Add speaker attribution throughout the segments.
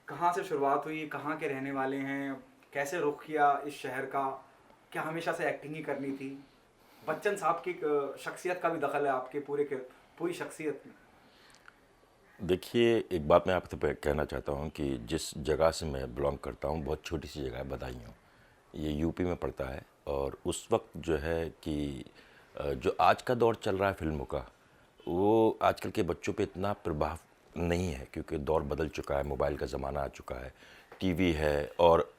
Speaker 1: कहाँ से शुरुआत हुई, कहाँ के रहने वाले हैं, कैसे रुख किया इस शहर का, क्या हमेशा से एक्टिंग ही करनी थी? बच्चन साहब की शख्सियत का भी दखल है आपके पूरी शख्सियत में।
Speaker 2: देखिए, एक बात मैं आपसे कहना चाहता हूँ कि जिस जगह से मैं बिलोंग करता हूँ, बहुत छोटी सी जगह है बदायूं। ये यूपी में पड़ता है। और उस वक्त जो है कि जो आज का दौर चल रहा है फिल्मों का, वो आजकल के बच्चों पे इतना प्रभाव नहीं है, क्योंकि दौर बदल चुका है, मोबाइल का ज़माना आ चुका है, टीवी है। और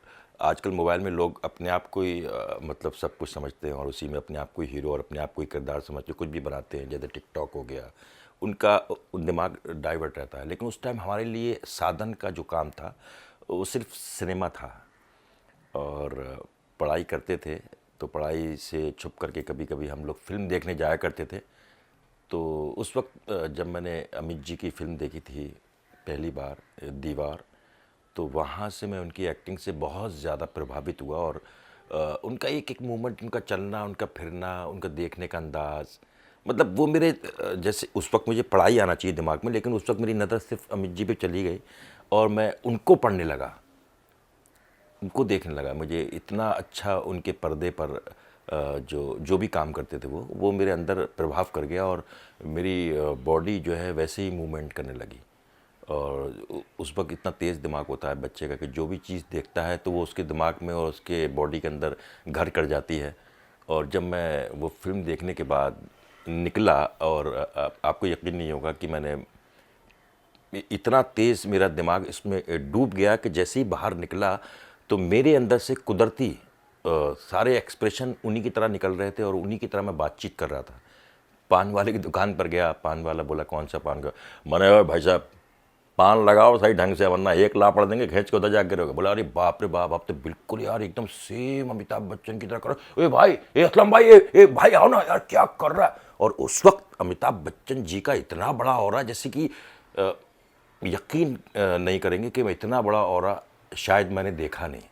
Speaker 2: आजकल मोबाइल में लोग अपने आप को ही मतलब सब कुछ समझते हैं, और उसी में अपने आप को ही हीरो और अपने आप को ही किरदार समझते कुछ भी बनाते हैं। जैसे टिकटॉक हो गया, उनका दिमाग डाइवर्ट रहता है। लेकिन उस टाइम हमारे लिए साधन का जो काम था वो सिर्फ सिनेमा था। और पढ़ाई करते थे, तो पढ़ाई से छुप करके कभी कभी हम लोग फिल्म देखने जाया करते थे। तो उस वक्त जब मैंने अमित जी की फ़िल्म देखी थी पहली बार, दीवार, तो वहाँ से मैं उनकी एक्टिंग से बहुत ज़्यादा प्रभावित हुआ। और उनका एक एक मूवमेंट, उनका चलना, उनका फिरना, उनका देखने का अंदाज़, मतलब वो मेरे जैसे उस वक्त मुझे पढ़ाई आना चाहिए दिमाग में, लेकिन उस वक्त मेरी नज़र सिर्फ अमित जी पे चली गई और मैं उनको पढ़ने लगा, उनको देखने लगा। मुझे इतना अच्छा उनके पर्दे पर जो जो भी काम करते थे वो मेरे अंदर प्रभाव कर गया, और मेरी बॉडी जो है वैसे ही मूवमेंट करने लगी। और उस वक्त इतना तेज़ दिमाग होता है बच्चे का कि जो भी चीज़ देखता है तो वो उसके दिमाग में और उसके बॉडी के अंदर घर कर जाती है। और जब मैं वो फिल्म देखने के बाद निकला, और आपको यकीन नहीं होगा कि मैंने इतना तेज़ मेरा दिमाग इसमें डूब गया कि जैसे ही बाहर निकला तो मेरे अंदर से कुदरती सारे एक्सप्रेशन उन्हीं की तरह निकल रहे थे, और उन्हीं की तरह मैं बातचीत कर रहा था। पान वाले की दुकान पर गया, पान वाला बोला कौन सा पान का, मैंने कहा भाई साहब पान लगाओ सही ढंग से, वरना एक लापड़ देंगे खींच के उधर जाके गिरोगे। बोला अरे बाप रे बाप, आप तो बिल्कुल यार एकदम सेम अमिताभ बच्चन की तरह करो। ए भाई, ए असलम भाई, ए भाई आओ ना यार, क्या कर रहा है। और उस वक्त अमिताभ बच्चन जी का इतना बड़ा हो रहा है, जैसे कि यकीन नहीं करेंगे कि मैं इतना बड़ा ऑरा शायद मैंने देखा नहीं।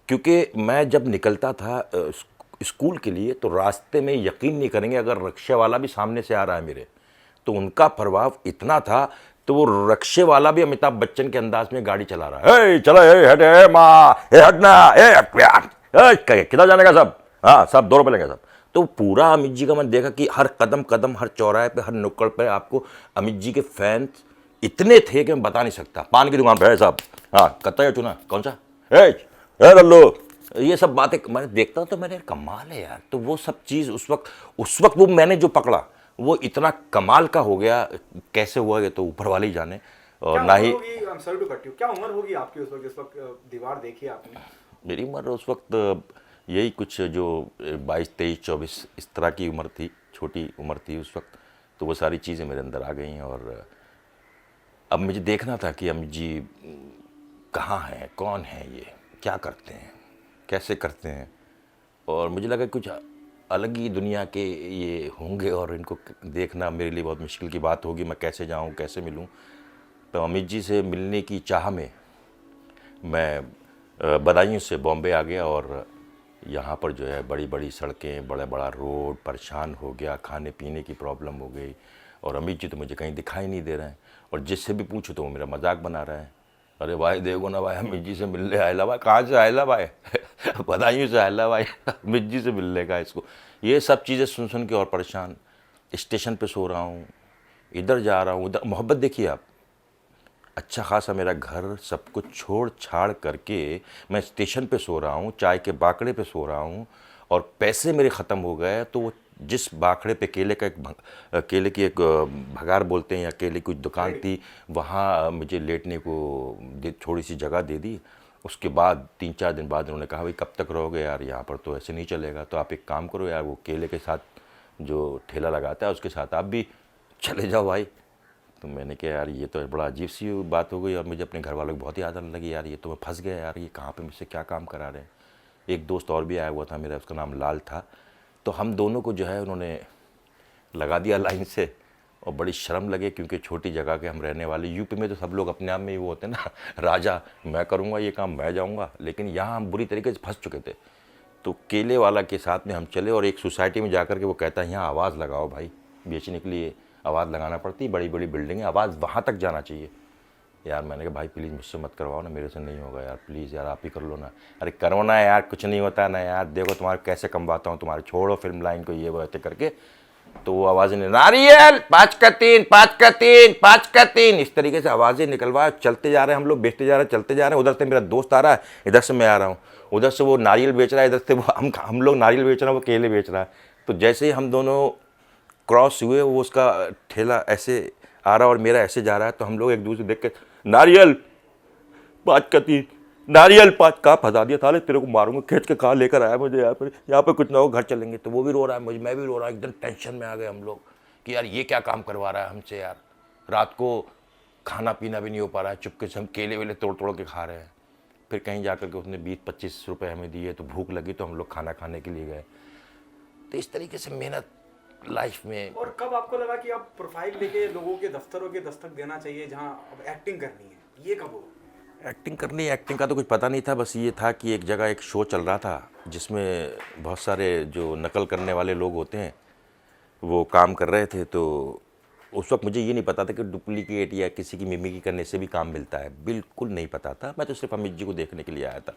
Speaker 2: क्योंकि मैं जब निकलता था स्कूल के लिए, तो रास्ते में यकीन नहीं करेंगे, अगर रिक्शा वाला भी सामने से आ रहा है मेरे, तो उनका प्रभाव इतना था, तो वो रिक्शे वाला भी अमिताभ बच्चन के अंदाज में गाड़ी चला रहा है। ए चलो, ए हट, ए माँ, ए हटना, ए प्यार, किधर जाने का सब, हाँ सब 2 रुपये लेंगे सब। तो पूरा अमित जी का मैं देखा कि हर कदम कदम, हर चौराहे पे, हर नुक्कड़ पे आपको अमित जी के फैंस इतने थे कि मैं बता नहीं सकता। पान की दुकान पे है साहब, हाँ कत्ता या चूना कौन सा, ए लल्लू, ये सब बातें मैं देखता तो मैंने कमाल है यार। तो वो सब चीज़ उस वक्त वो मैंने जो पकड़ा वो इतना कमाल का हो गया। कैसे हुआ ये तो ऊपर वाले ही जाने। और
Speaker 1: क्या
Speaker 2: ना
Speaker 1: उम्र
Speaker 2: ही
Speaker 1: होगी, I am sorry to cut you, क्या उम्र होगी आपकी उस वक्त जिस वक्त दीवार देखी आपने?
Speaker 2: मेरी उम्र उस वक्त यही कुछ जो 22, 23, 24 इस तरह की उम्र थी, छोटी उम्र थी उस वक्त। तो वो सारी चीज़ें मेरे अंदर आ गई। और अब मुझे देखना था कि अमित जी कहाँ हैं, कौन है ये, क्या करते हैं, कैसे करते हैं। और मुझे लगा कुछ अलग ही दुनिया के ये होंगे, और इनको देखना मेरे लिए बहुत मुश्किल की बात होगी। मैं कैसे जाऊं, कैसे मिलूं। तो अमित जी से मिलने की चाह में मैं बदायूं से बॉम्बे आ गया। और यहाँ पर जो है बड़ी बड़ी सड़कें, बड़ा बड़ा रोड, परेशान हो गया, खाने पीने की प्रॉब्लम हो गई। और अमित जी तो मुझे कहीं दिखाई नहीं दे रहे हैं, और जिससे भी पूछूं तो वो मेरा मजाक बना रहा है। अरे भाई देखो ना भाई, अमित जी से मिलने आयला भाई, कहाँ से आयला भाई बदायूं से आयला भाई अमित जी से मिलने का इसको। ये सब चीज़ें सुन सुन के और परेशान। स्टेशन पे सो रहा हूँ, इधर जा रहा हूँ उधर। मोहब्बत देखिए आप, अच्छा खासा मेरा घर सब कुछ छोड़ छाड़ करके मैं स्टेशन पे सो रहा हूँ, चाय के बाकड़े पे सो रहा हूँ, और पैसे मेरे ख़त्म हो गए। तो वो जिस बाकड़े पे केले का केले की एक भगार बोलते हैं, या केले की कुछ दुकान थी, वहाँ मुझे लेटने को थोड़ी सी जगह दे दी। उसके बाद 3-4 दिन बाद उन्होंने कहा भाई कब तक रहोगे यार, यहाँ पर तो ऐसे नहीं चलेगा, तो आप एक काम करो यार, वो केले के साथ जो ठेला लगाता है उसके साथ आप भी चले जाओ भाई। तो मैंने कहा यार ये तो बड़ा अजीब सी बात हो गई, और मुझे अपने घर वालों की बहुत याद आने लगी यार, ये तो मैं फंस गया यार, ये कहाँ पे मुझसे क्या काम करा रहे हैं। एक दोस्त और भी आया हुआ था मेरा, उसका नाम लाल था। तो हम दोनों को जो है उन्होंने लगा दिया लाइन से, और बड़ी शर्म लगे, क्योंकि छोटी जगह के हम रहने वाले। यूपी में तो सब लोग अपने आप में ही वो होते हैं ना राजा, मैं करूँगा ये काम, मैं जाऊँगा। लेकिन यहाँ हम बुरी तरीके से फंस चुके थे। तो केले वाला के साथ में हम चले, और एक सोसाइटी में जाकर के वो कहता है यहाँ आवाज़ लगाओ भाई बेचने के लिए। आवाज़ लगाना पड़ती, बड़ी बड़ी बिल्डिंग है, आवाज़ वहाँ तक जाना चाहिए। यार मैंने कहा भाई प्लीज़ मुझसे मत करवाओ ना, मेरे से नहीं होगा यार, प्लीज़ यार आप ही कर लो ना। अरे करो ना यार, कुछ नहीं होता ना यार, देखो तुम्हारे कैसे कमवाता हूँ तुम्हारे, छोड़ो फिल्म लाइन को, ये वो ऐसे करके। तो वो आवाज़ें नारियल 5 का 3, 5 का 3, 5 का 3, इस तरीके से आवाज़ें निकलवा चलते जा रहे हैं हम लोग, बेचते जा रहे हैं, चलते जा रहे हैं। उधर से मेरा दोस्त आ रहा है, इधर से मैं आ रहा हूँ, उधर से वो नारियल बेच रहा है, इधर से वो हम लोग नारियल बेच रहे हैं, वो केले बेच रहा है। तो जैसे ही हम दोनों क्रॉस हुए, वो उसका ठेला ऐसे आ रहा और मेरा ऐसे जा रहा है, तो हम लोग एक दूसरे देख के नारियल 5 का 3, नारियल 5 का फंसा दिया, साले तेरे को मारूंगा, खींच के कहाँ लेकर आया मुझे, यहाँ पे कुछ ना हो, घर चलेंगे। तो वो भी रो रहा है, मुझे, मैं भी रो रहा हूँ, एकदम टेंशन में आ गए हम लोग कि यार ये क्या काम करवा रहा है हमसे यार, रात को खाना पीना भी नहीं हो पा रहा है, चुपके से हम केले वेले तोड़ तोड़ के खा रहे हैं। फिर कहीं जाकर के उसने 20-25 रुपये हमें दिए, तो भूख लगी तो हम लोग खाना खाने के लिए गए। तो इस तरीके से मेहनत लाइफ में।
Speaker 1: और कब आपको लगा कि आप प्रोफाइल लेके लोगों के दफ्तरों के दस्तक देना चाहिए जहाँ अब एक्टिंग करनी है, ये कब हो?
Speaker 2: एक्टिंग का तो कुछ पता नहीं था, बस ये था कि एक जगह एक शो चल रहा था जिसमें बहुत सारे जो नकल करने वाले लोग होते हैं वो काम कर रहे थे। तो उस वक्त मुझे ये नहीं पता था कि डुप्लीकेट या किसी की मिमिक्री करने से भी काम मिलता है, बिल्कुल नहीं पता था। मैं तो सिर्फ अमित जी को देखने के लिए आया था।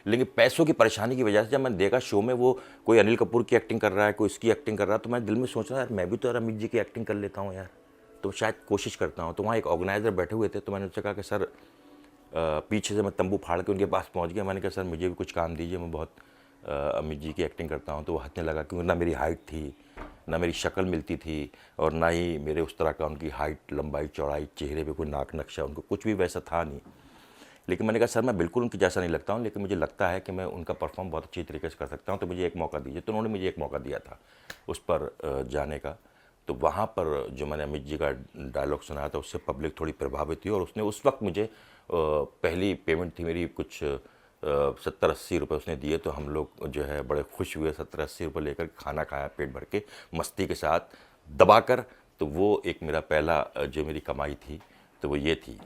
Speaker 2: लेकिन पैसों की परेशानी की वजह से जब मैंने देखा शो में वो कोई अनिल कपूर की एक्टिंग कर रहा है, कोई इसकी एक्टिंग कर रहा है, तो मैं दिल में सोच रहा यार मैं भी तो यार अमित जी की एक्टिंग कर लेता हूँ यार, तो शायद कोशिश करता हूँ। तो वहाँ एक ऑर्गेनाइज़र बैठे हुए थे, तो मैंने उनसे कहा कि सर, पीछे से मैं तंबू फाड़ के उनके पास पहुंच गया। मैंने कहा सर मुझे भी कुछ काम दीजिए, मैं बहुत अमित जी की एक्टिंग करता हूं। तो वो हंसने लगा, क्योंकि ना मेरी हाइट थी, ना मेरी शक्ल मिलती थी, और ना ही मेरे उस तरह का उनकी हाइट, लंबाई, चौड़ाई, चेहरे पे कोई नाक नक्शा, उनको कुछ भी वैसा था नहीं। लेकिन मैंने कहा सर मैं बिल्कुल उनकी जैसा नहीं लगता हूँ, लेकिन मुझे लगता है कि मैं उनका परफॉर्म बहुत अच्छी तरीके से कर सकता हूँ, तो मुझे एक मौका दीजिए। तो उन्होंने मुझे एक मौका दिया था उस पर जाने का। तो वहाँ पर जो मैंने अमित जी का डायलॉग सुनाया था, उससे पब्लिक थोड़ी प्रभावित हुई, और उसने उस वक्त मुझे पहली पेमेंट थी मेरी कुछ 70-80 रुपये उसने दिए। तो हम लोग जो है बड़े खुश हुए, 70-80 रुपये लेकर खाना खाया पेट भर के, मस्ती के साथ दबाकर। तो वो एक मेरा पहला जो मेरी कमाई थी, तो वो ये थी।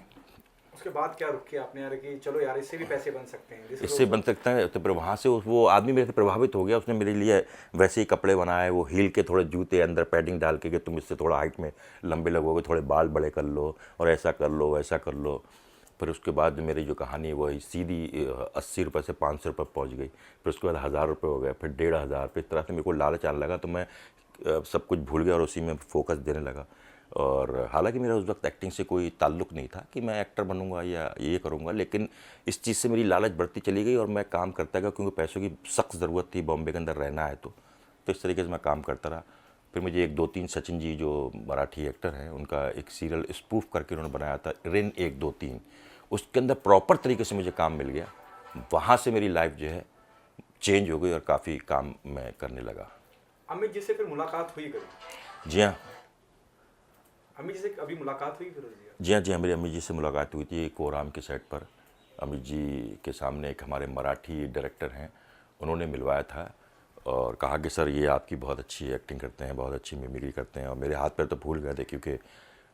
Speaker 1: उसके बाद क्या रुक किया आपने यार कि चलो यार इससे भी पैसे बन सकते हैं,
Speaker 2: इससे बन सकता है। तो फिर वहाँ से वो आदमी मेरे से प्रभावित हो गया, उसने मेरे लिए वैसे ही कपड़े बनाए, वो हील के थोड़े जूते, अंदर पैडिंग डाल के कि तुम इससे थोड़ा हाइट में लंबे लगोगे, थोड़े बाल बड़े कर लो, और ऐसा कर लो वैसा कर लो। फिर उसके बाद मेरी जो कहानी है वो सीधी 80 रुपये से 500 रुपये पहुँच गई। फिर उसके बाद 1000 रुपये हो गए, फिर 1500। फिर इस तरह से मेरे को लालच आने लगा, तो मैं सब कुछ भूल गया और उसी में फोकस देने लगा। और हालांकि मेरा उस वक्त एक्टिंग से कोई ताल्लुक़ नहीं था कि मैं एक्टर बनूंगा या ये करूंगा, लेकिन इस चीज़ से मेरी लालच बढ़ती चली गई और मैं काम करता गया, क्योंकि पैसों की सख्त ज़रूरत थी, बॉम्बे के अंदर रहना है। तो इस तरीके से मैं काम करता रहा। फिर मुझे 1-2-3 सचिन जी जो मराठी एक्टर हैं, उनका एक सीरियल स्पूफ करके उन्होंने बनाया था, रिन 1-2-3, उसके अंदर प्रॉपर तरीके से मुझे काम मिल गया। वहाँ से मेरी लाइफ जो है चेंज हो गई और काफ़ी काम मैं करने लगा।
Speaker 1: अमित जी से फिर मुलाकात हुई कभी?
Speaker 2: जी हाँ,
Speaker 1: अमित जी से अभी मुलाकात हुई फिरोज जी?
Speaker 2: जी हाँ, जी हाँ, मेरी अमित जी से मुलाकात हुई थी कोराम के सेट पर। अमित जी के सामने एक हमारे मराठी डायरेक्टर हैं, उन्होंने मिलवाया था और कहा कि सर ये आपकी बहुत अच्छी एक्टिंग करते हैं, बहुत अच्छी मिमिक्री करते हैं। और मेरे हाथ पैर तो फूल गए थे, क्योंकि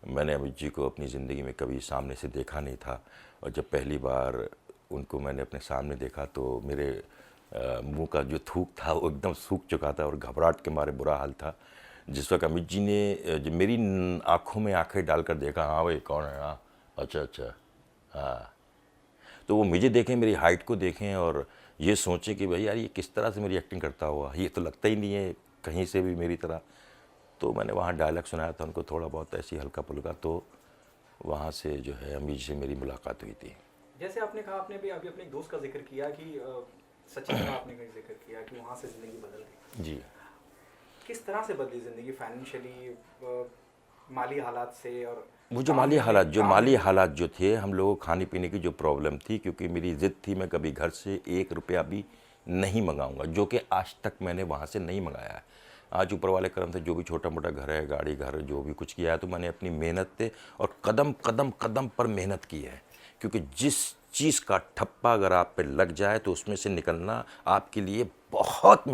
Speaker 2: मैंने अमित जी को अपनी ज़िंदगी में कभी सामने से देखा नहीं था। और जब पहली बार उनको मैंने अपने सामने देखा, तो मेरे मुंह का जो थूक था वो एकदम सूख चुका था और घबराहट के मारे बुरा हाल था। जिस वक्त अमित जी ने जो मेरी आंखों में आंखें डालकर देखा, हाँ भाई कौन है, हाँ अच्छा अच्छा हाँ, तो वो मुझे देखें, मेरी हाइट को देखें और ये सोचें कि भाई यार ये किस तरह से मेरी एक्टिंग करता हुआ, ये तो लगता ही नहीं है कहीं से भी मेरी तरह। तो मैंने वहाँ डायलॉग सुनाया था उनको थोड़ा बहुत ऐसी हल्का फुल्का, तो वहाँ से जो है अमित जी से मेरी मुलाकात हुई थी।
Speaker 1: जैसे आपने कहा, आपने भी अभी अपने एक दोस्त का जिक्र किया कि सचिन का आपने कहीं जिक्र किया कि वहाँ से ज़िंदगी बदल गई।
Speaker 2: जी,
Speaker 1: किस तरह से बदली ज़िंदगी फाइनेंशियली, माली हालात से? और
Speaker 2: वो जो माली हालात जो थे, हम लोगों को खाने पीने की जो प्रॉब्लम थी, क्योंकि मेरी ज़िद थी मैं कभी घर से 1 रुपया भी नहीं मंगाऊंगा, जो कि आज तक मैंने वहाँ से नहीं मंगाया है। आज ऊपर वाले करम से जो भी छोटा मोटा घर है, गाड़ी घर जो भी कुछ किया है, तो मैंने अपनी मेहनत से और कदम कदम कदम पर मेहनत की है। क्योंकि जिस चीज़ का ठप्पा अगर आप पे लग जाए तो उसमें से निकलना आपके लिए बहुत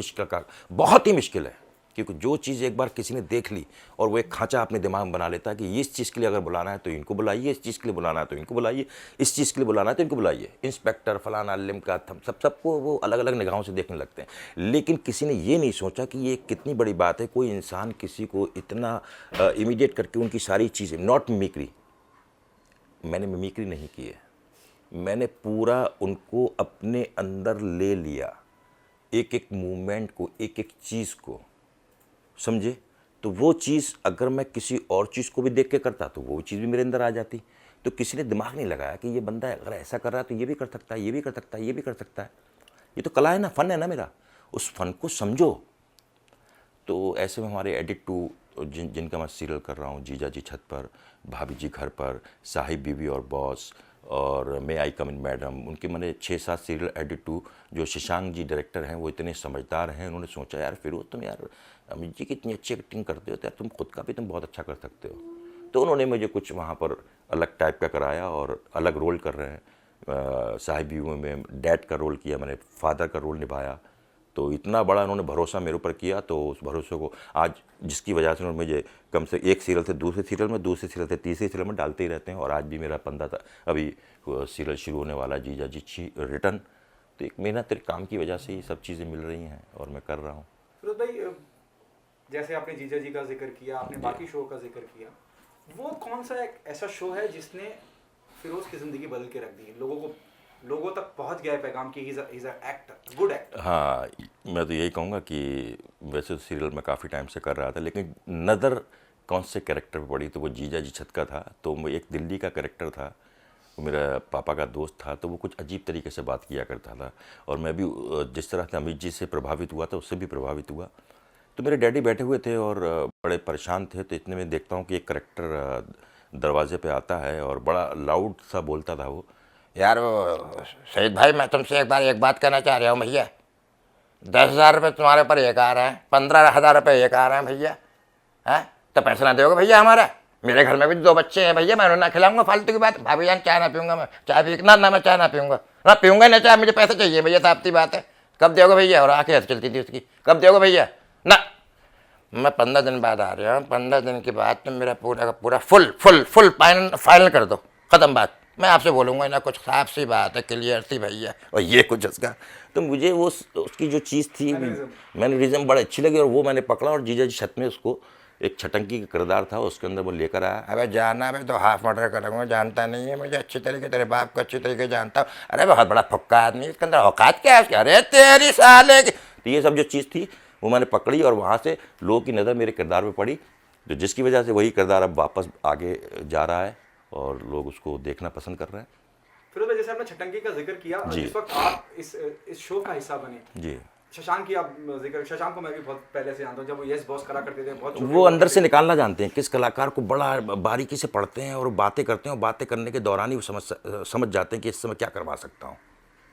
Speaker 2: ही मुश्किल है। क्योंकि जो चीज़ एक बार किसी ने देख ली और वो एक खांचा अपने दिमाग में बना लेता है कि इस चीज़ के लिए अगर बुलाना है तो इनको बुलाइए, इस चीज़ के लिए बुलाना है तो इनको बुलाइए, इस चीज़ के लिए बुलाना है तो इनको बुलाइए, इंस्पेक्टर फलाना लिमका सबको वो अलग अलग निगाहों से देखने लगते हैं। लेकिन किसी ने ये नहीं सोचा कि ये कितनी बड़ी बात है, कोई इंसान किसी को इतना इमीडिएट करके उनकी सारी चीज़ें, नॉट मिमिक्री, मैंने मिमिक्री नहीं की है, मैंने पूरा उनको अपने अंदर ले लिया, एक एक मूवमेंट को, एक एक चीज़ को, समझे। तो वो चीज़ अगर मैं किसी और चीज़ को भी देख के करता तो वो चीज़ भी मेरे अंदर आ जाती। तो किसी ने दिमाग नहीं लगाया कि ये बंदा अगर ऐसा कर रहा है तो ये भी कर सकता है, ये भी कर सकता है, ये भी कर सकता है। ये तो कला है ना, फ़न है ना मेरा, उस फ़न को समझो। तो ऐसे में हमारे एडिट टू जिनका मैं सीरियल कर रहा हूँ, जीजा जी छत पर, भाभी जी घर पर, साहिब बीवी और बॉस, और मे आई कम इन मैडम, उनके मैंने 6-7 सीरियल एडिट टू। जो शशांक जी डायरेक्टर हैं वो इतने समझदार हैं, उन्होंने सोचा यार फिरोज तुम यार अमित जी की इतनी अच्छी एक्टिंग करते हो तो यार तुम खुद का भी तुम बहुत अच्छा कर सकते हो। तो उन्होंने मुझे कुछ वहाँ पर अलग टाइप का कराया और अलग रोल कर रहे हैं। साहिब बीवी में डैड का रोल किया मैंने, फादर का रोल निभाया। तो इतना बड़ा उन्होंने भरोसा मेरे ऊपर किया, तो उस भरोसे को आज जिसकी वजह से उन्होंने मुझे कम से एक सीरियल से दूसरे सीरियल में, दूसरे सीरियल से तीसरे सीरियल में डालते ही रहते हैं। और आज भी मेरा 15 अभी सीरियल शुरू होने वाला है, जीजा जी रिटर्न। तो एक मेहनत काम की वजह से ये सब चीज़ें मिल रही हैं और मैं कर रहा हूँ।
Speaker 1: फिरोज भाई, जैसे आपने जीजा जी का जिक्र किया, आपने बाकी शो का जिक्र किया, वो कौन सा एक ऐसा शो है जिसने फिरोज की ज़िंदगी बदल के रख दी, लोगों तक पहुंच गया है पैगाम की, he is a actor, good actor?
Speaker 2: हाँ, मैं तो यही कहूँगा कि वैसे तो सीरियल मैं काफ़ी टाइम से कर रहा था, लेकिन नज़र कौन से कैरेक्टर पे पड़ी तो वो जीजा जी छत का था। तो वो एक दिल्ली का कैरेक्टर था, वो मेरा पापा का दोस्त था, तो वो कुछ अजीब तरीके से बात किया करता था और मैं भी जिस तरह से अमित जी से प्रभावित हुआ था उससे भी प्रभावित हुआ। तो मेरे डैडी बैठे हुए थे और बड़े परेशान थे। तो इतने में देखता हूँ कि एक करेक्टर दरवाजे पे आता है और बड़ा लाउड सा बोलता था वो,
Speaker 3: यार वो शहीद भाई, मैं तुमसे एक बात कहना चाह रहा हूँ भैया। 10,000 रुपये तुम्हारे ऊपर एक आ रहा है, 15,000 रुपये एक आ रहा है भैया, हैं? तो पैसा ना दोगे भैया हमारा? मेरे घर में भी 2 बच्चे हैं भैया, मैं उन्हें ना खिलाऊंगा फालतू की बात। भाभी जान चाय ना पीऊंगा, मैं चाय पी ना मैं चाय ना पीऊंगा, ना पीऊंगा ना चाय, मुझे पैसे चाहिए भैया, साफ सी बात है। कब दोगे भैया? और आके हंस चलती थी उसकी, कब दोगे भैया? ना, मैं 15 दिन बाद आ रहा हूँ, 15 दिन के बाद तुम मेरा पूरा का पूरा फुल फाइनल कर दो, ख़त्म बात। मैं आपसे बोलूँगा ना, कुछ साफ सी बात है, क्लियर सी भैया। और ये कुछ उसका,
Speaker 2: तो मुझे वो उसकी जो चीज़ थी मैनरिज्म बड़ी अच्छी लगी और वो मैंने पकड़ा और जीजा जी छत में उसको एक छटंकी का किरदार था उसके अंदर वो लेकर आया।
Speaker 3: अबे जाना, मैं तो हाफ मर्डर करूँगा, जानता नहीं है मुझे अच्छी तरीके, तेरे बाप को अच्छी तरीके जानता हूँ। अरे बहुत बड़ा फुक्का आदमी, इसके अंदर औकात क्या है उसकी? अरे तेरी साले की।
Speaker 2: तो ये सब जो चीज़ थी वो मैंने पकड़ी और वहाँ से लोगों की नज़र मेरे किरदार पे पड़ी, तो जिसकी वजह से वही किरदार अब वापस आगे जा रहा है और लोग उसको देखना पसंद कर रहे हैं।
Speaker 1: फिरोज भाई, जैसे आपने छटंकी का जिक्र किया, जिस वक्त आप इस शो का हिस्सा बने,
Speaker 2: जी,
Speaker 1: शशांक की आप जिक्र, शशांक को मैं भी बहुत पहले से जानता हूँ, जब वो यस बॉस करा करते थे, बहुत छोटे
Speaker 2: वो अंदर से निकालना जानते हैं, किस कलाकार को बड़ा बारीकी से पढ़ते हैं और बातें करते हैं और बातें करने के दौरान ही वो समझ जाते हैं कि इस समय क्या करवा सकता हूँ,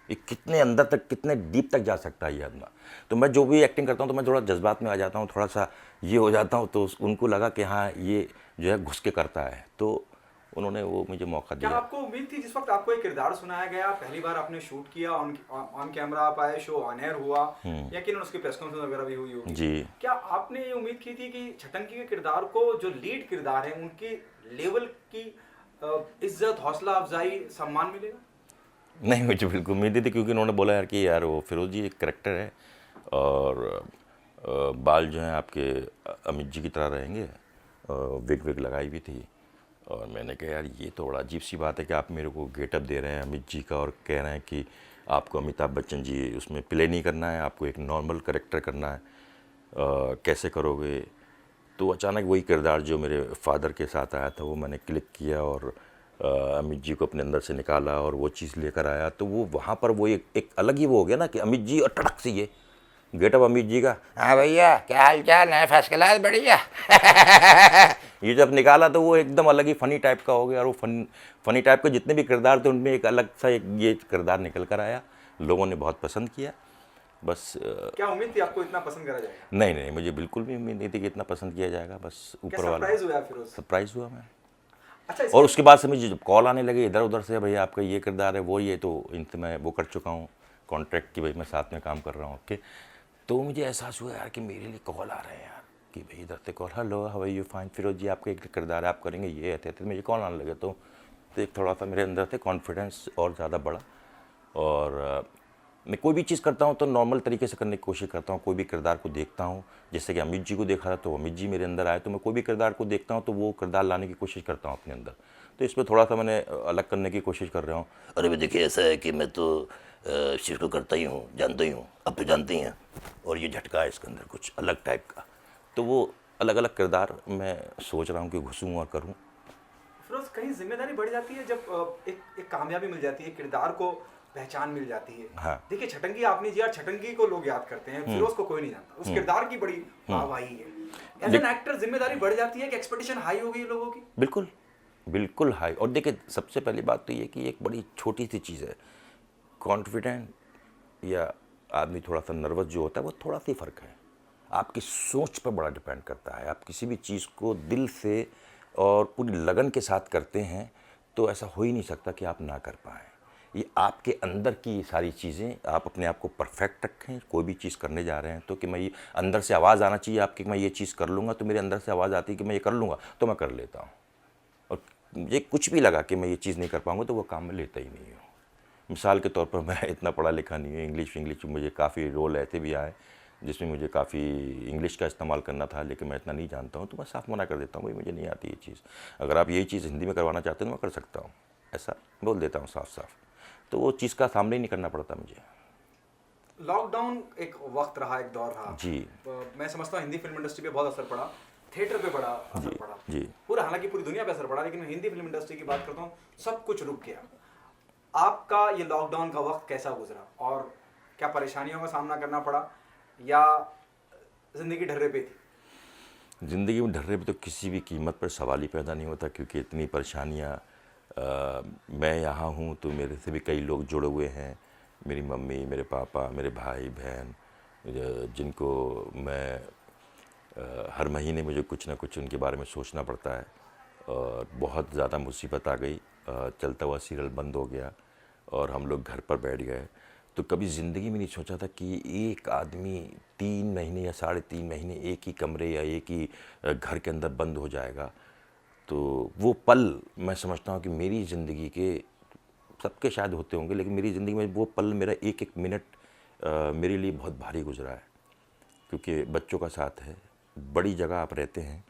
Speaker 2: ये कितने अंदर तक, कितने डीप तक जा सकता है ये आदमी। तो मैं जो भी एक्टिंग करता हूँ तो मैं थोड़ा जज्बात में आ जाता हूँ, थोड़ा सा ये हो जाता हूँ, तो उनको लगा कि हाँ ये जो है घुस के करता है, तो उन्होंने वो मुझे मौका
Speaker 1: क्या
Speaker 2: दिया।
Speaker 1: आपको उम्मीद थी जिस वक्त आपको एक किरदार सुनाया गया, पहली बार आपने शूट किया, ऑन कैमरा आप आए, शो ऑन एयर हुआ, यकीनन उसकी प्रेस कॉन्फ्रेंस वगैरह भी हुई होगी
Speaker 2: जी,
Speaker 1: क्या आपने ये उम्मीद की थी कि छटंकी के किरदार को, जो लीड किरदार है, उनके लेवल की इज्जत, हौसला अफजाई, सम्मान मिलेगा?
Speaker 2: नहीं, मुझे बिल्कुल उम्मीद नहीं थी, क्योंकि उन्होंने बोला यार कि यार वो फिरोज जी एक करेक्टर है और बाल जो हैं आपके अमित जी की तरह रहेंगे, विग लगाई भी थी। और मैंने कहा यार ये तो बड़ा अजीब सी बात है कि आप मेरे को गेटअप दे रहे हैं अमित जी का और कह रहे हैं कि आपको अमिताभ बच्चन जी उसमें प्ले नहीं करना है, आपको एक नॉर्मल करेक्टर करना है, कैसे करोगे? तो अचानक वही किरदार जो मेरे फादर के साथ आया था वो मैंने क्लिक किया और अमित जी को अपने अंदर से निकाला और वो चीज़ लेकर आया। तो वो वहाँ पर वो एक अलग ही वो हो गया ना कि अमित जी और टड़क से ये गेटअप अमित जी का,
Speaker 3: हाँ भैया क्या हाल चाल है? फर्स्ट क्लास, बढ़िया।
Speaker 2: ये जब निकाला तो वो एकदम अलग ही फ़नी टाइप का हो गया। और वो फ़नी टाइप के जितने भी किरदार थे उनमें एक अलग सा एक ये किरदार निकल कर आया, लोगों ने बहुत पसंद किया। बस
Speaker 1: क्या उम्मीद थी आपको इतना पसंद करा जाएगा?
Speaker 2: नहीं, मुझे बिल्कुल भी उम्मीद नहीं थी कि इतना पसंद किया जाएगा। बस ऊपर वाला
Speaker 1: सरप्राइज हुआ फिरोज?
Speaker 2: सरप्राइज हुआ मैं।
Speaker 1: अच्छा,
Speaker 2: और उसके बाद से मुझे जब कॉल आने लगे इधर उधर से, भैया आपका ये किरदार है वो ये, तो इनसे मैं वो कर चुका हूँ कॉन्ट्रैक्ट की, भाई मैं साथ में काम कर रहा हूँ, ओके। तो मुझे एहसास हुआ यार कि मेरे लिए कॉल आ रहे हैं यार, कि भाई इधर से call, hello how are you, fine Firoz ji, आपका एक किरदार है, आप करेंगे ये है तो मुझे कॉल आने लगे। तो एक थोड़ा सा मेरे अंदर से कॉन्फिडेंस और ज़्यादा बढ़ा। और मैं कोई भी चीज़ करता हूँ तो नॉर्मल तरीके से करने की कोशिश करता हूँ। कोई भी किरदार को देखता हूँ, जैसे कि अमित जी को देखा था तो अमित जी मेरे अंदर आए, तो मैं कोई भी किरदार को देखता हूँ तो वो किरदार लाने की कोशिश करता हूँ अपने अंदर। तो इसमें थोड़ा सा मैंने अलग करने की कोशिश कर रहा हूँ।
Speaker 4: अरे भाई देखिए, ऐसा है कि मैं तो इस चीज़ को करता ही हूँ, जानता ही हूँ, अब तो जानते ही हैं।
Speaker 2: और ये झटका है इसके अंदर कुछ अलग टाइप का, तो वो अलग अलग किरदार मैं सोच रहा हूँ कि घुसूँ और करूँ।
Speaker 1: फिरोज, कहीं जिम्मेदारी बढ़ जाती है जब एक कामयाबी मिल जाती है, किरदार को पहचान मिल जाती है।
Speaker 2: हाँ।
Speaker 1: देखिए, छटंगी आपने जिया, छटंगी को लोग याद करते हैं, फिरोज को कोई नहीं जानता, उस किरदार की बड़ी वाहवाही है। एज एन एक्टर जिम्मेदारी बढ़ जाती है कि एक्सपेक्टेशन हाई हो गई है लोगों की?
Speaker 2: बिल्कुल बिल्कुल हाई। और देखिए, सबसे पहली बात तो ये कि एक बड़ी छोटी सी चीज़ है, कॉन्फिडेंट या आदमी थोड़ा सा नर्वस जो होता है वो थोड़ा सा ही फ़र्क है। आपकी सोच पर बड़ा डिपेंड करता है। आप किसी भी चीज़ को दिल से और पूरी लगन के साथ करते हैं तो ऐसा हो ही नहीं सकता कि आप ना कर पाएँ। ये आपके अंदर की सारी चीज़ें, आप अपने आप को परफेक्ट रखें। कोई भी चीज़ करने जा रहे हैं तो कि मैं ये अंदर से आवाज़ आना चाहिए आपकी कि मैं ये चीज़ कर लूँगा, तो मेरे अंदर से आवाज़ आती है कि मैं ये कर लूँगा तो मैं कर लेता हूँ। और ये कुछ भी लगा कि मैं ये चीज़ नहीं कर पाऊँगा तो वो काम मैं लेता ही नहीं हूँ। मिसाल के तौर पर मैं इतना पढ़ा लिखा नहीं हूँ, इंग्लिश मुझे काफ़ी रोल ऐसे भी आए जिसमें मुझे काफ़ी इंग्लिश का इस्तेमाल करना था, लेकिन मैं इतना नहीं जानता हूँ तो मैं साफ मना कर देता हूँ, भाई मुझे नहीं आती ये चीज़। अगर आप यही चीज़ हिंदी में करवाना चाहते हो तो मैं कर सकता हूँ, ऐसा बोल देता हूँ साफ साफ। तो वो चीज़ का सामना ही नहीं करना पड़ता मुझे।
Speaker 1: लॉकडाउन एक वक्त रहा, एक दौर रहा
Speaker 2: जी।
Speaker 1: मैं समझता हूँ हिंदी फिल्म इंडस्ट्री पे बहुत असर पड़ा, थिएटर पे बड़ा असर पड़ा,
Speaker 2: जी।
Speaker 1: पूरा, हालांकि पूरी दुनिया पे असर पड़ा, लेकिन मैं हिंदी फिल्म इंडस्ट्री की बात करता हूँ, सब कुछ रुक गया। आपका ये लॉकडाउन का वक्त कैसा गुजरा और क्या परेशानियों का सामना करना पड़ा या जिंदगी ढर्रे पे थी?
Speaker 2: ज़िंदगी में ढर्रे पे तो किसी भी कीमत पर सवाल ही पैदा नहीं होता, क्योंकि इतनी परेशानियाँ, मैं यहाँ हूँ तो मेरे से भी कई लोग जुड़े हुए हैं, मेरी मम्मी, मेरे पापा, मेरे भाई बहन, जिनको मैं हर महीने मुझे कुछ ना कुछ उनके बारे में सोचना पड़ता है। और बहुत ज़्यादा मुसीबत आ गई, चलता हुआ सीरियल बंद हो गया और हम लोग घर पर बैठ गए। तो कभी ज़िंदगी में नहीं सोचा था कि एक आदमी 3 महीने या 3.5 महीने एक ही कमरे या एक ही घर के अंदर बंद हो जाएगा। तो वो पल मैं समझता हूँ कि मेरी ज़िंदगी के, सबके शायद होते होंगे, लेकिन मेरी ज़िंदगी में वो पल, मेरा एक एक मिनट मेरे लिए बहुत भारी गुजरा है। क्योंकि बच्चों का साथ है, बड़ी जगह आप रहते हैं,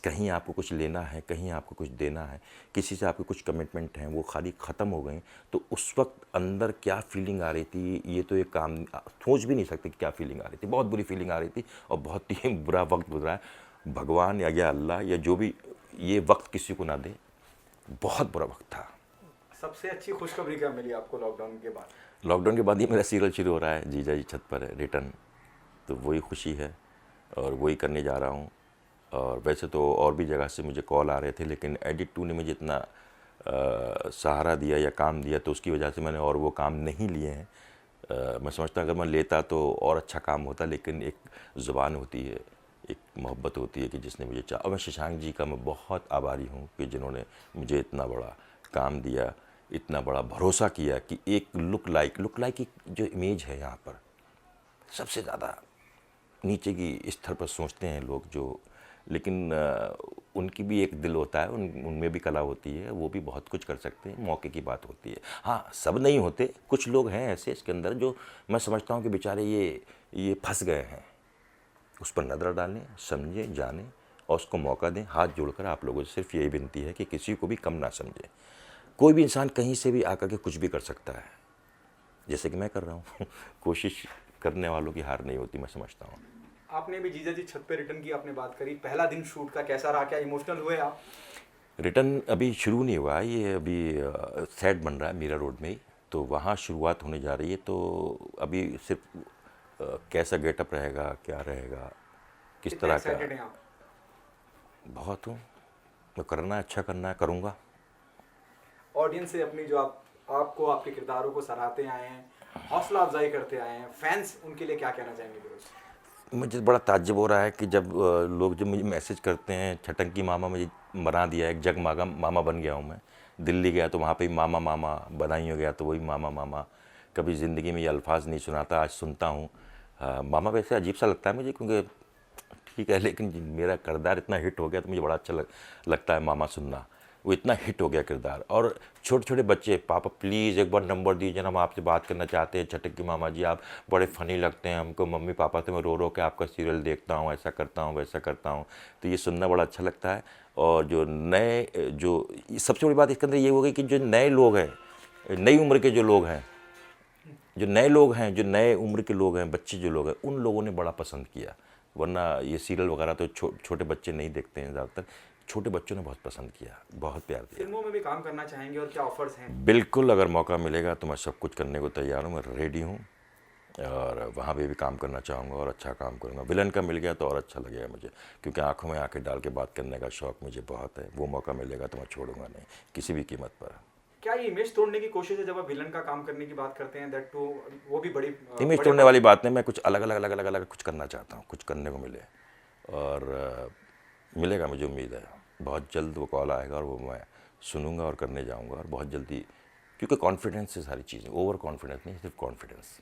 Speaker 2: कहीं आपको कुछ लेना है, कहीं आपको कुछ देना है, किसी से आपके कुछ कमिटमेंट हैं, वो खाली ख़त्म हो गए। तो उस वक्त अंदर क्या फीलिंग आ रही थी, ये तो एक काम सोच भी नहीं सकते कि क्या फीलिंग आ रही थी। बहुत बुरी फीलिंग आ रही थी और बहुत ही बुरा वक्त गुजरा है। भगवान या अल्लाह या जो भी ये वक्त किसी को ना दे, बहुत बुरा वक्त था।
Speaker 1: सबसे अच्छी खुशखबरी क्या मिली आपको लॉकडाउन के बाद?
Speaker 2: लॉकडाउन के बाद ही मेरा सीरियल शुरू हो रहा है, जीजा जी छत पर है, रिटर्न। तो वही खुशी है और वही करने जा रहा हूँ। और वैसे तो और भी जगह से मुझे कॉल आ रहे थे, लेकिन एडिट 2 ने मुझे इतना सहारा दिया या काम दिया, तो उसकी वजह से मैंने और वो काम नहीं लिए हैं। मैं समझता अगर मैं लेता तो और अच्छा काम होता, लेकिन एक ज़ुबान होती है, एक मोहब्बत होती है कि जिसने मुझे और मैं शशांक जी का मैं बहुत आभारी हूँ कि जिन्होंने मुझे इतना बड़ा काम दिया, इतना बड़ा भरोसा किया कि एक लुक लाइक की जो इमेज है यहाँ पर, सबसे ज़्यादा नीचे की स्तर पर सोचते हैं लोग जो, लेकिन उनकी भी एक दिल होता है, उनमें भी कला होती है, वो भी बहुत कुछ कर सकते हैं, मौके की बात होती है। हाँ, सब नहीं होते, कुछ लोग हैं ऐसे इसके अंदर जो मैं समझता हूँ कि बेचारे ये फंस गए हैं। उस पर नज़र डालें, समझें, जानें और उसको मौका दें। हाथ जोड़कर आप लोगों से सिर्फ यही विनती है कि किसी को भी कम ना समझें। कोई भी इंसान कहीं से भी आकर के कुछ भी कर सकता है, जैसे कि मैं कर रहा हूँ। कोशिश करने वालों की हार नहीं होती, मैं समझता हूँ।
Speaker 1: आपने भी जीजा जी छत पे रिटर्न की आपने बात करी, पहला दिन शूट का कैसा रहा, क्या इमोशनल हुए आप?
Speaker 2: रिटर्न अभी शुरू नहीं हुआ, ये अभी सेट बन रहा है मीरा रोड में ही, तो वहाँ शुरुआत होने जा रही है। तो अभी सिर्फ कैसा गेटअप रहेगा, क्या रहेगा, किस तरह का,
Speaker 1: एक्साइटेड हैं आप?
Speaker 2: बहुत हूँ। मैं करना है, अच्छा करना है, करूँगा।
Speaker 1: ऑडियंस से अपनी जो आपको आपके किरदारों को सराहते आए हैं, हौसला अफजाई करते आए हैं, फैंस, उनके लिए क्या कहना चाहेंगे फिरोज?
Speaker 2: मुझे बड़ा ताज्जुब हो रहा है कि जब लोग मुझे मैसेज करते हैं, छटंकी मामा मुझे बना दिया, एक जग मामा बन गया हूँ मैं। दिल्ली गया तो वहाँ पे मामा, बधाई हो गया तो वही मामा। कभी ज़िंदगी में ये अल्फाज नहीं सुनाता, आज सुनता हूँ हाँ, मामा वैसे अजीब सा लगता है मुझे, क्योंकि ठीक है, लेकिन मेरा किरदार इतना हिट हो गया तो मुझे बड़ा अच्छा लगता है मामा सुनना। वो इतना हिट हो गया किरदार। और छोटे छोटे बच्चे, पापा प्लीज़ एक बार नंबर दीजिए ना, हम आपसे बात करना चाहते हैं, छटक की मामा जी आप बड़े फ़नी लगते हैं हमको, मम्मी पापा से मैं रो रो के आपका सीरियल देखता हूँ, ऐसा करता हूँ वैसा करता हूँ। तो ये सुनना बड़ा अच्छा लगता है। और जो नए, जो सबसे बड़ी बात इसके अंदर ये हो गई कि जो नए लोग हैं, नई उम्र के जो लोग हैं, जो नए लोग हैं, जो नए उम्र के लोग हैं, बच्चे जो लोग हैं, उन लोगों ने बड़ा पसंद किया। वरना ये सीरियल वगैरह तो छोटे बच्चे नहीं देखते हैं ज़्यादातर। छोटे बच्चों ने बहुत पसंद किया, बहुत प्यार दिया।
Speaker 1: फिल्मों में भी काम करना चाहेंगे और क्या ऑफर्स हैं?
Speaker 2: बिल्कुल, अगर मौका मिलेगा तो मैं सब कुछ करने को तैयार हूँ, मैं रेडी हूँ। और वहाँ पे भी काम करना चाहूँगा और अच्छा काम करूँगा। विलन का मिल गया तो और अच्छा लगेगा मुझे, क्योंकि आंखों में आंखें डाल के बात करने का शौक़ मुझे बहुत है। वो मौका मिलेगा तो मैं छोड़ूंगा नहीं, किसी भी कीमत पर।
Speaker 1: क्या ये इमेज तोड़ने की कोशिश है जब आप विलन का काम करने की बात करते हैं, दैट टू वो भी बड़ी
Speaker 2: इमेज
Speaker 1: बड़े
Speaker 2: तोड़ने वाली बात नहीं, मैं कुछ अलग कुछ करना चाहता हूँ, कुछ करने को मिले। और मिलेगा, मुझे उम्मीद है बहुत जल्द वो कॉल आएगा और वो मैं सुनूंगा और करने जाऊंगा, और बहुत जल्दी, क्योंकि कॉन्फिडेंस से सारी चीज़ें, ओवर कॉन्फिडेंस नहीं, सिर्फ कॉन्फिडेंस।